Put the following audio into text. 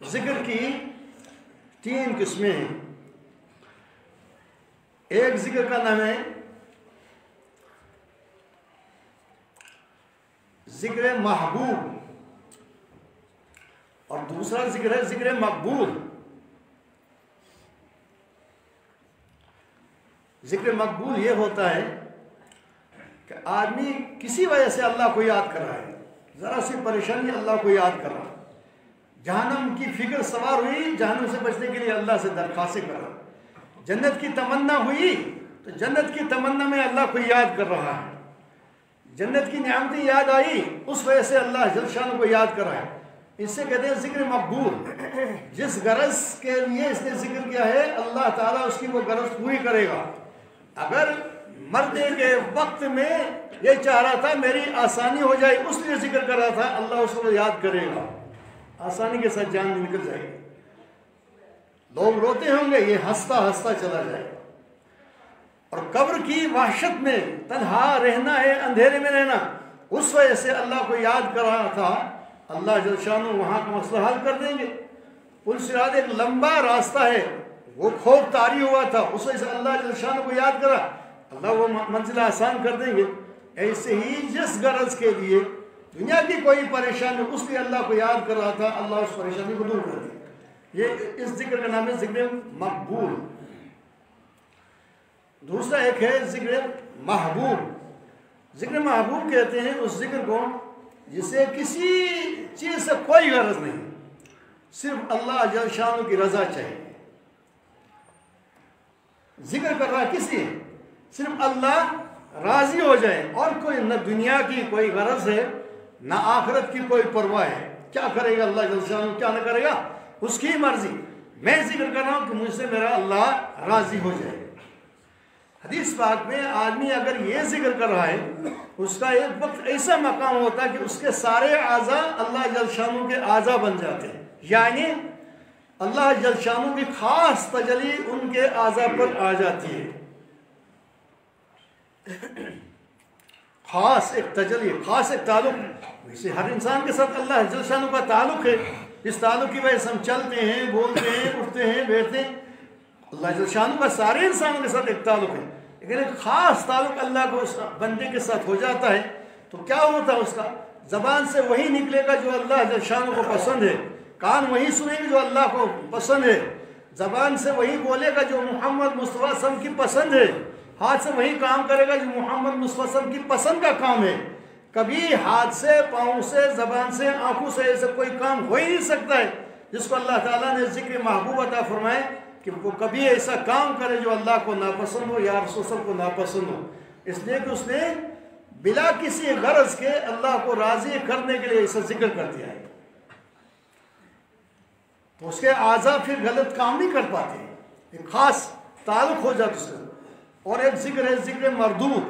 जिक्र की तीन किस्में हैं। एक जिक्र का नाम है जिक्र महबूब और दूसरा जिक्र है जिक्र मकबूल। जिक्र मकबूल ये होता है कि आदमी किसी वजह से अल्लाह को याद कर रहा है, ज़रा सी परेशानी अल्लाह को याद कर रहा है, जहन्नम की फिक्र सवार हुई, जहन्नम से बचने के लिए अल्लाह से दरख्वास्तें कर रहा है, जन्नत की तमन्ना हुई तो जन्नत की तमन्ना में अल्लाह को याद कर रहा है, जन्नत की नियामतें याद आई उस वजह से अल्लाह जल शान को याद कर रहा है। इससे कहते हैं जिक्र मकबूल। जिस गरज के लिए इसने जिक्र किया है अल्लाह ताला उसकी वो गरज पूरी करेगा। अगर मरने के वक्त में ये चाह रहा था मेरी आसानी हो जाए उसलिए जिक्र कर रहा था, अल्लाह उसको याद करेगा, आसानी के साथ जान निकल जाएगी। लोग रोते होंगे, ये हंसता हंसता चला जाएगा। और कब्र की वहशत में तन्हा रहना है, अंधेरे में रहना, उस वजह से अल्लाह को याद कर रहा था, अल्लाह जल शान वहाँ का मसला हल कर देंगे। पुल सिरात एक लंबा रास्ता है, वो खूब तारी हुआ था, उस वजह से अल्लाह जल शान को याद करा, अल्लाह वो मंजिल आसान कर देंगे। ऐसे ही जिस गरज के लिए दुनिया की कोई परेशानी उसलिए अल्लाह को याद कर रहा था, अल्लाह उस परेशानी को दूर कर देगा। ये इस जिक्र का नाम है जिक्र मकबूल। दूसरा एक है जिक्र महबूब। जिक्र महबूब कहते हैं उस जिक्र को जिसे किसी चीज़ से कोई गरज नहीं, सिर्फ अल्लाह जल शान की रजा चाहिए। जिक्र कर रहा किसी सिर्फ अल्लाह राजी हो जाए, और कोई न दुनिया की कोई गरज है न आखिरत की कोई परवाह है। क्या करेगा अल्लाह जल शान, क्या न करेगा उसकी मर्जी। मैं जिक्र कर रहा हूं कि मुझसे मेरा अल्लाह राजी हो जाए। हदीस पाक में आदमी अगर ये जिक्र कर रहा है उसका एक वक्त ऐसा मकाम होता है कि उसके सारे आज़ा अल्लाह जल शानू के आज़ा बन जाते हैं, यानी अल्लाह जल शानू की खास तजली उनके आज़ा पर आ जाती है। खास एक तजली, खास एक ताल्लुक, वैसे हर इंसान के साथ अल्लाह जल शानू का ताल्लुक है। इस ताल्लुक की वजह से हम चलते हैं, बोलते हैं, उठते हैं, बैठते हैं। अल्लाह जल शानू का सारे इंसानों के साथ एक ताल्लुक है, लेकिन एक खास ताल्लुक अल्लाह को उस बंदे के साथ हो जाता है तो क्या होता है, उसका ज़बान से वही निकलेगा जो अल्लाह जल शानू को पसंद है, कान वही सुनेंगे जो अल्लाह को पसंद है, ज़बान से वही बोलेगा जो मोहम्मद मुस्तफ़ा सल्लल्लाहु अलैहि वसल्लम की पसंद है, हाथ से वही काम करेगा जो मोहम्मद मुस्तफ़ा सल्लल्लाहु अलैहि वसल्लम की पसंद का काम है। कभी हाथ से, पाँव से, ज़बान से, आँखों से ऐसा कोई काम हो ही नहीं सकता है जिसको अल्लाह ताला ने ज़िक्र महबूब अता फरमाए कि वो कभी ऐसा काम करे जो अल्लाह को नापसंद हो या रसूल सल्लल्लाहु अलैहि वसल्लम को नापसंद हो, इसलिए कि उसने बिला किसी गरज के अल्लाह को राजी करने के लिए ऐसा जिक्र कर दिया है। तो उसके आज़ा फिर गलत काम नहीं कर पाते, एक खास ताल्लुक हो जाता उसका। और एक जिक्र है जिक्र मरदूद।